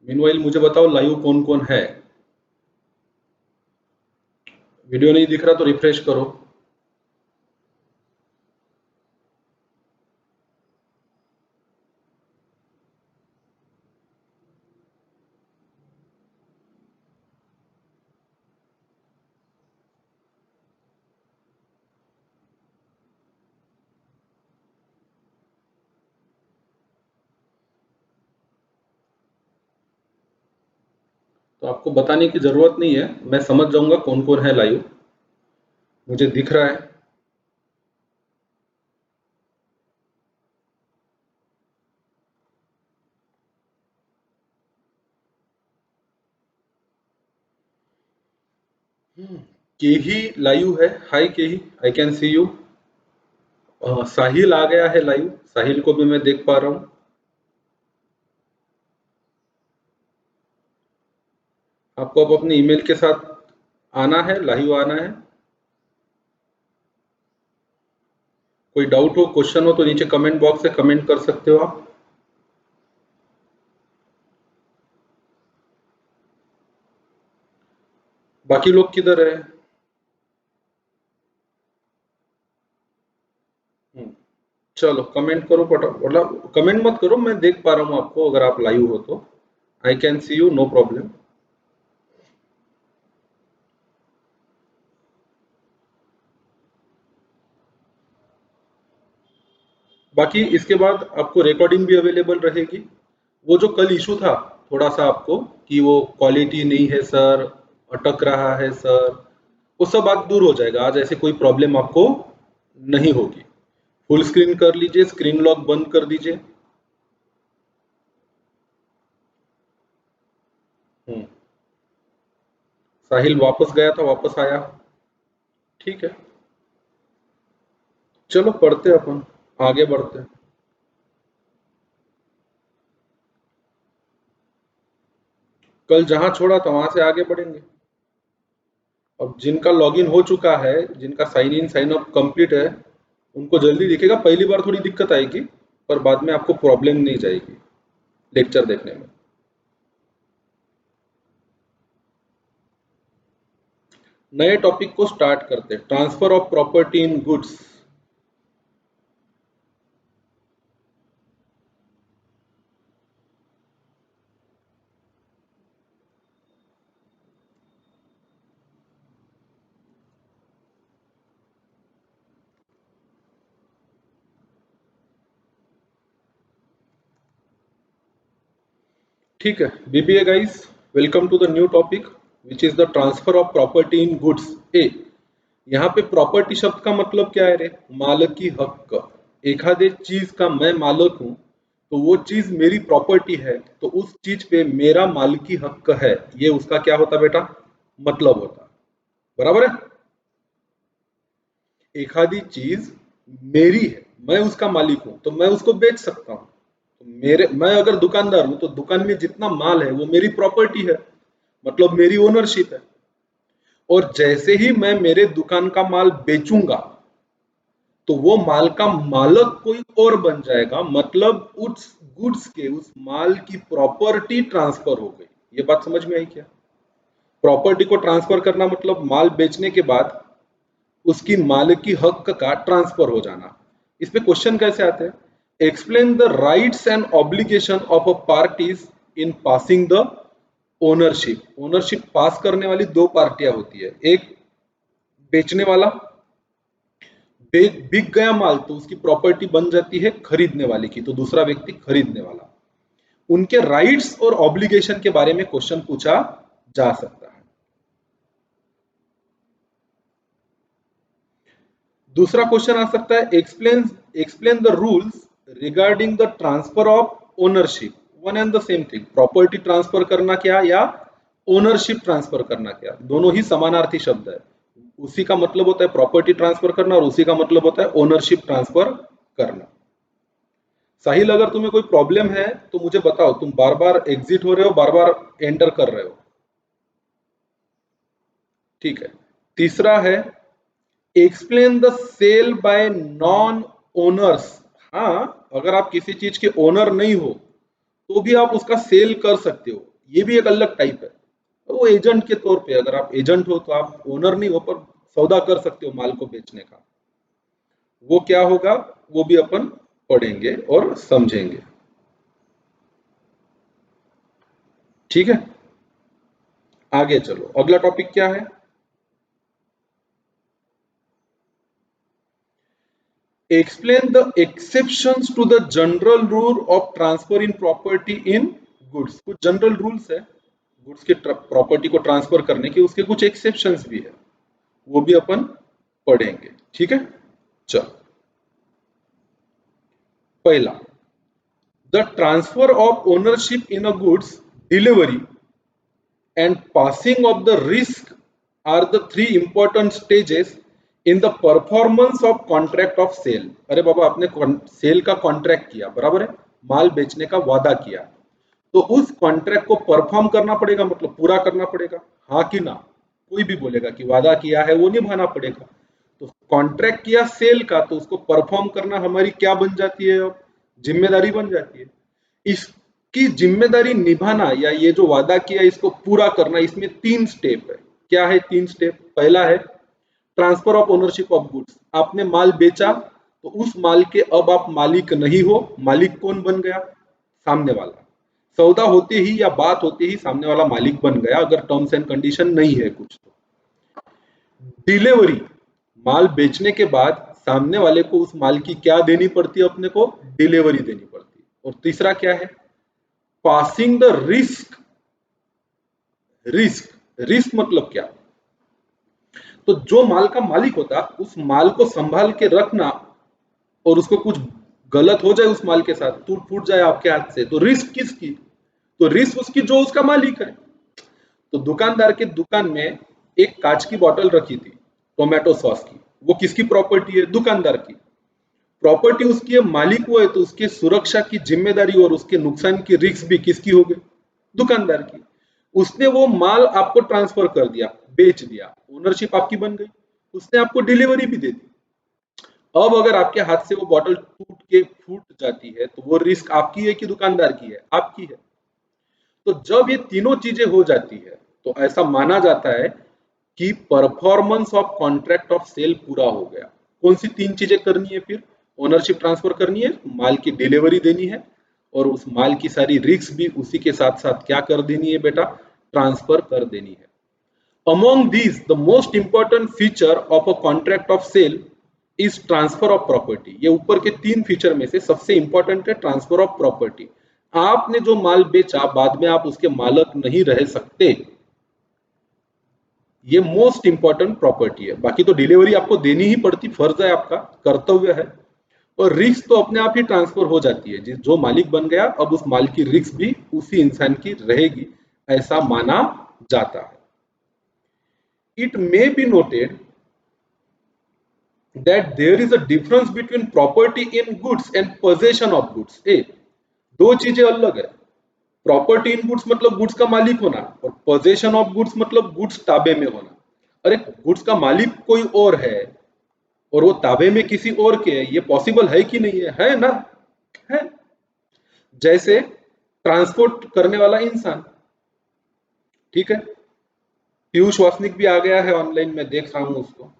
Meanwhile मुझे बताओ live कौन कौन है। वीडियो नहीं दिख रहा तो रिफ्रेश करो। तो आपको बताने की जरूरत नहीं है, मैं समझ जाऊंगा कौन कौन है लाइव। मुझे दिख रहा है। केही लाइव है। हाय केही, आई कैन सी यू। साहिल आ गया है लाइव, साहिल को भी मैं देख पा रहा हूँ। आपको अब अपने ईमेल के साथ आना है, लाइव आना है। कोई डाउट हो, क्वेश्चन हो तो नीचे कमेंट बॉक्स से कमेंट कर सकते हो आप। बाकी लोग किधर है? चलो कमेंट करो मतलब कमेंट मत करो, मैं देख पा रहा हूँ आपको, अगर आप लाइव हो तो। I can see you, no problem. बाकी इसके बाद आपको रिकॉर्डिंग भी अवेलेबल रहेगी। वो जो कल इशू था थोड़ा सा आपको, कि वो क्वालिटी नहीं है सर, अटक रहा है सर, वो सब बात दूर हो जाएगा। आज ऐसे कोई प्रॉब्लम आपको नहीं होगी। फुल स्क्रीन कर लीजिए, स्क्रीन लॉक बंद कर दीजिए। साहिल वापस गया था, वापस आया। ठीक है, चलो पढ़ते हैं अपन, आगे बढ़ते हैं। कल जहां छोड़ा था वहां से आगे बढ़ेंगे। अब जिनका लॉगिन हो चुका है, जिनका sign in sign up complete है, उनको जल्दी दिखेगा। पहली बार थोड़ी दिक्कत आएगी, पर बाद में आपको प्रॉब्लम नहीं जाएगी लेक्चर देखने में। नए टॉपिक को स्टार्ट करते हैं, transfer of property in goods. ठीक है BBA guys, welcome to the new topic which is the transfer of property in goods. ए, यहाँ पे प्रॉपर्टी शब्द का मतलब क्या है रे? मालकी हक्क। एखादे चीज का मैं मालक हूं, तो वो चीज मेरी प्रॉपर्टी है, तो उस चीज पे मेरा मालकी हक्क है। ये उसका क्या होता बेटा? मतलब होता। बराबर है? एखादी चीज मेरी है, मैं उसका मालिक हूं, तो मैं उसको बेच सकता हूं। तो मैं अगर दुकानदार हूं तो दुकान में जितना माल है वो मेरी प्रॉपर्टी है, मतलब मेरी ओनरशिप है। और जैसे ही मैं मेरे दुकान का माल बेचूंगा, तो वो माल का मालक कोई और बन जाएगा, मतलब उस गुड्स के, उस माल की प्रॉपर्टी ट्रांसफर हो गई। ये बात समझ में आई क्या? प्रॉपर्टी को ट्रांसफर करना मतलब माल बेचने के बाद उसकी मालिकी हक का ट्रांसफर हो जाना। इस पे क्वेश्चन कैसे आते हैं? Explain the rights and obligation of a parties in passing the ownership. Ownership pass करने वाली दो पार्टियां होती है, एक बेचने वाला, बिक गया माल तो उसकी प्रॉपर्टी बन जाती है खरीदने वाले की, तो दूसरा व्यक्ति खरीदने वाला। उनके राइट्स और ऑब्लिगेशन के बारे में क्वेश्चन पूछा जा सकता है। दूसरा क्वेश्चन आ सकता है, explain the rules regarding the transfer of ownership. One and the same thing, property transfer करना क्या या ओनरशिप ट्रांसफर करना क्या, दोनों ही समानार्थी शब्द है। उसी का मतलब होता है प्रॉपर्टी ट्रांसफर करना और उसी का मतलब होता है ओनरशिप ट्रांसफर करना। साहिल, अगर तुम्हें कोई प्रॉब्लम है तो मुझे बताओ, तुम बार बार एग्जिट हो रहे हो, बार बार एंटर कर रहे हो। ठीक है। तीसरा है, explain the sale by non owners. हाँ, अगर आप किसी चीज के ओनर नहीं हो तो भी आप उसका सेल कर सकते हो। ये भी एक अलग टाइप है। वो एजेंट के तौर पे, अगर आप एजेंट हो तो आप ओनर नहीं हो, पर सौदा कर सकते हो माल को बेचने का। वो क्या होगा वो भी अपन पढ़ेंगे और समझेंगे। ठीक है, आगे चलो, अगला टॉपिक क्या है? Explain the exceptions to the general rule of transfer in property in goods. कुछ जनरल रूल्स है गुड्स के प्रॉपर्टी को ट्रांसफर करने के, उसके कुछ एक्सेप्शंस भी है, वो भी अपन पढ़ेंगे। ठीक है, चलो। पहला, the transfer of ownership in a goods, delivery and passing of the risk are the three important stages in the performance of contract of sale। अरे बाबा, आपने सेल का कॉन्ट्रैक्ट किया, बराबर है, माल बेचने का वादा किया, तो उस कॉन्ट्रैक्ट को परफॉर्म करना पड़ेगा, मतलब पूरा करना पड़ेगा, हाँ कि ना? कोई भी बोलेगा कि वादा किया है वो निभाना पड़ेगा। तो कॉन्ट्रैक्ट किया सेल का, तो उसको परफॉर्म करना हमारी क्या बन जाती है? अब जिम्मेदारी बन जाती है। इसकी जिम्मेदारी निभाना या ये जो वादा किया इसको पूरा करना, इसमें 3 स्टेप है। क्या है 3 स्टेप? पहला है transfer of ownership of goods. आपने माल बेचा तो उस माल के अब आप मालिक नहीं हो। मालिक कौन बन गया? सामने वाला। सौदा होते ही या बात होते ही सामने वाला मालिक बन गया, अगर टर्म्स एंड कंडीशन नहीं है कुछ तो। डिलीवरी, माल बेचने के बाद सामने वाले को उस माल की क्या देनी पड़ती है? अपने को डिलीवरी देनी पड़ती है। और तीसरा क्या है? Passing the risk. Risk, risk मतलब क्या? तो जो माल का मालिक होता उस माल को संभाल के रखना, और उसको कुछ गलत हो जाए उस माल के साथ, टूट फूट जाए आपके हाथ से, तो रिस्क किसकी? तो रिस्क उसकी जो उसका मालिक है। तो दुकानदार के दुकान में एक कांच की बोतल रखी थी टोमेटो सॉस की, वो किसकी प्रॉपर्टी है? दुकानदार की प्रॉपर्टी, उसकी है, मालिक वो है, तो उसकी सुरक्षा की जिम्मेदारी और उसके नुकसान की रिस्क भी किसकी हो गई? दुकानदार की। उसने वो माल आपको ट्रांसफर कर दिया, बेच दिया, ओनरशिप आपकी बन गई, उसने आपको डिलीवरी भी दे दी। अब अगर आपके हाथ से वो बॉटल टूट के फूट जाती है तो वो रिस्क आपकी है कि दुकानदार की है? आपकी है। तो जब ये तीनों चीजें हो जाती है तो ऐसा माना जाता है कि performance of contract of sale पूरा हो गया। कौन सी 3 चीजें करनी है फिर? ओनरशिप ट्रांसफर करनी है, माल की डिलीवरी देनी है, और उस माल की सारी रिस्क भी उसी के साथ साथ क्या कर देनी है बेटा? ट्रांसफर कर देनी है। Among these, the most important feature of a contract of sale is transfer of property। ये ऊपर के 3 फीचर में से सबसे इंपॉर्टेंट है ट्रांसफर ऑफ प्रॉपर्टी। आपने जो माल बेचा, बाद में आप उसके मालक नहीं रह सकते, ये मोस्ट इंपॉर्टेंट प्रॉपर्टी है। बाकी तो डिलीवरी आपको देनी ही पड़ती, फर्ज है आपका, कर्तव्य है। और रिस्क तो अपने आप ही ट्रांसफर हो जाती है, जो मालिक बन गया अब उस माल की रिस्क भी उसी इंसान की रहेगी, ऐसा माना जाता है। It may be noted that there is a difference between property in goods and possession of goods। दो चीजें अलग है। प्रॉपर्टी इन गुड्स मतलब गुड्स का मालिक होना, और पोजेशन ऑफ गुड्स मतलब गुड्स ताबे में होना। अरे, गुड्स का मालिक कोई और है और वो ताबे में किसी और के है, ये पॉसिबल है कि नहीं है? है ना? है। जैसे ट्रांसपोर्ट करने वाला इंसान, ठीक है, पीयूष वासनिक भी आ गया है ऑनलाइन, में देख रहा हूं उसको।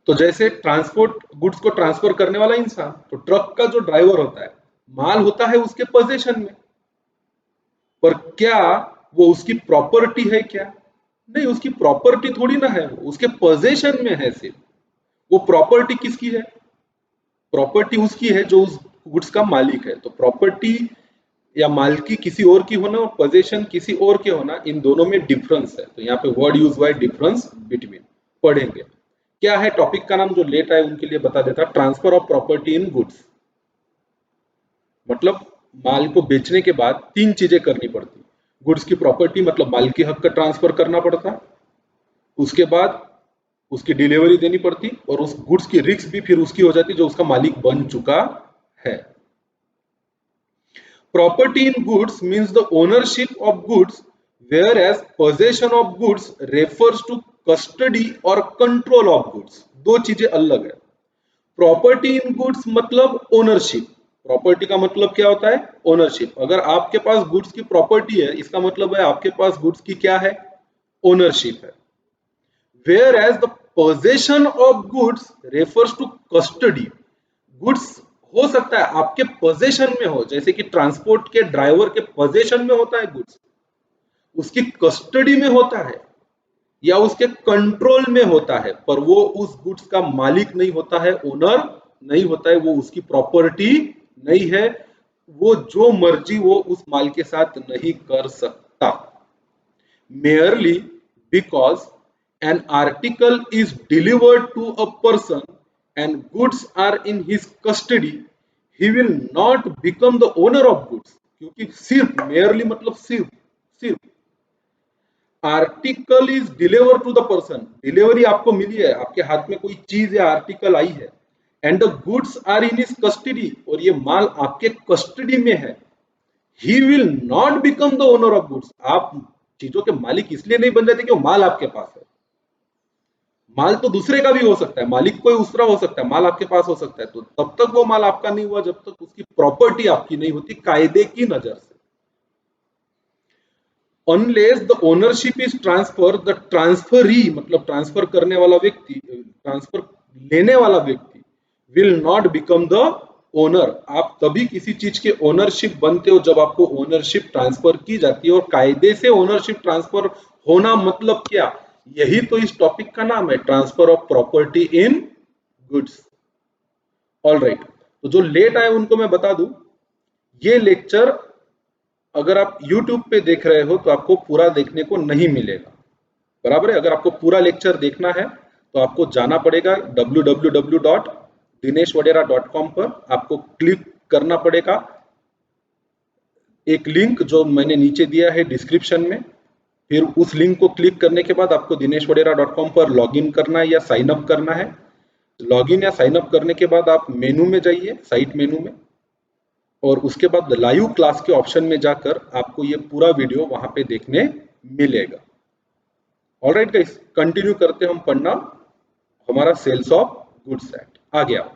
तो जैसे ट्रांसपोर्ट गुड्स को ट्रांसफर करने वाला इंसान, तो ट्रक का जो ड्राइवर होता है, माल होता है उसके पोजीशन में, पर क्या वो उसकी प्रॉपर्टी है क्या? नहीं, उसकी प्रॉपर्टी थोड़ी ना है, वो उसके पोजीशन में है सिर्फ। वो प्रॉपर्टी किसकी है? प्रॉपर्टी उसकी है जो उस गुड्स का मालिक है। तो प्रॉपर्टी या मालिकी किसी और की होना और पोजीशन किसी और के होना, इन दोनों में डिफरेंस है। तो यहाँ पे वर्ड यूज हुआ है डिफरेंस बिटवीन, पढ़ेंगे। क्या है टॉपिक का नाम? जो लेट आए उनके लिए बता देता, transfer of property in goods. मतलब माल को बेचने के बाद 3 चीजें करनी पड़ती। गुड्स की प्रॉपर्टी मतलब माल के हक का ट्रांसफर करना पड़ता, उसके बाद उसकी डिलीवरी देनी पड़ती, और उस गुड्स की रिस्क भी फिर उसकी हो जाती जो उसका मालिक बन चुका है। Property in goods means the ownership of goods, whereas possession of goods refers to custody और control of goods। दो चीजें अलग है। प्रॉपर्टी इन गुड्स मतलब ओनरशिप, प्रॉपर्टी का मतलब क्या होता है? ओनरशिप। अगर आपके पास गुड्स की प्रॉपर्टी है, इसका मतलब है आपके पास गुड्स की क्या है? ओनरशिप है। Whereas the possession of goods refers to custody. Goods हो सकता है आपके पोजेशन में हो, जैसे कि ट्रांसपोर्ट के ड्राइवर के पोजेशन में होता है गुड्स, उसकी कस्टडी में होता है या उसके कंट्रोल में होता है, पर वो उस गुड्स का मालिक नहीं होता है, ओनर नहीं होता है, वो उसकी प्रॉपर्टी नहीं है, वो जो मर्जी वो उस माल के साथ नहीं कर सकता। merely because an article is delivered to a person and goods are in his custody, he will not become the owner of goods। क्योंकि सिर्फ merely मतलब सिर्फ सिर्फ article is deliver to the person, delivery आपको मिली है, आपके हाथ में कोई चीज या आर्टिकल आई है, and the goods are in his custody, और ये माल आपके कस्टडी में है, he will not become the owner of goods. आप चीजों के मालिक इसलिए नहीं बन जाते कि वो माल आपके पास है। माल तो दूसरे का भी हो सकता है, मालिक कोई दूसरा हो सकता है, माल आपके पास हो सकता है, तो तब तक वो माल आपका नहीं हुआ जब तक उसकी प्रॉपर्टी आपकी नहीं होती कायदे की नजर से। Unless the ownership is transfer, the transferee मतलब ट्रांसफर करने वाला व्यक्ति, ट्रांसफर लेने वाला व्यक्ति will not become the owner. आप तभी किसी चीज के ओनरशिप बनते हो जब आपको ओनरशिप ट्रांसफर की जाती है, और कायदे से ओनरशिप ट्रांसफर होना मतलब क्या? यही तो इस टॉपिक का नाम है, transfer of property in goods. All right, तो जो लेट आए उनको मैं बता दूं, ये लेक्चर अगर आप YouTube पे देख रहे हो तो आपको पूरा देखने को नहीं मिलेगा, बराबर है। अगर आपको पूरा लेक्चर देखना है तो आपको जाना पड़ेगा www.dineshwadera.com पर, आपको क्लिक करना पड़ेगा एक लिंक जो मैंने नीचे दिया है डिस्क्रिप्शन में, फिर उस लिंक को क्लिक करने के बाद आपको dineshwadera.com पर लॉगिन करना है या साइन अप करना है। लॉगिन या साइन अप करने के बाद आप मेनू में जाइए, साइट मेनू में, और उसके बाद लाइव क्लास के ऑप्शन में जाकर आपको ये पूरा वीडियो वहां पे देखने मिलेगा। ऑलराइट गाइस, कंटिन्यू करते हम पढ़ना हमारा सेल्स ऑफ गुड्स एक्ट। आ गया।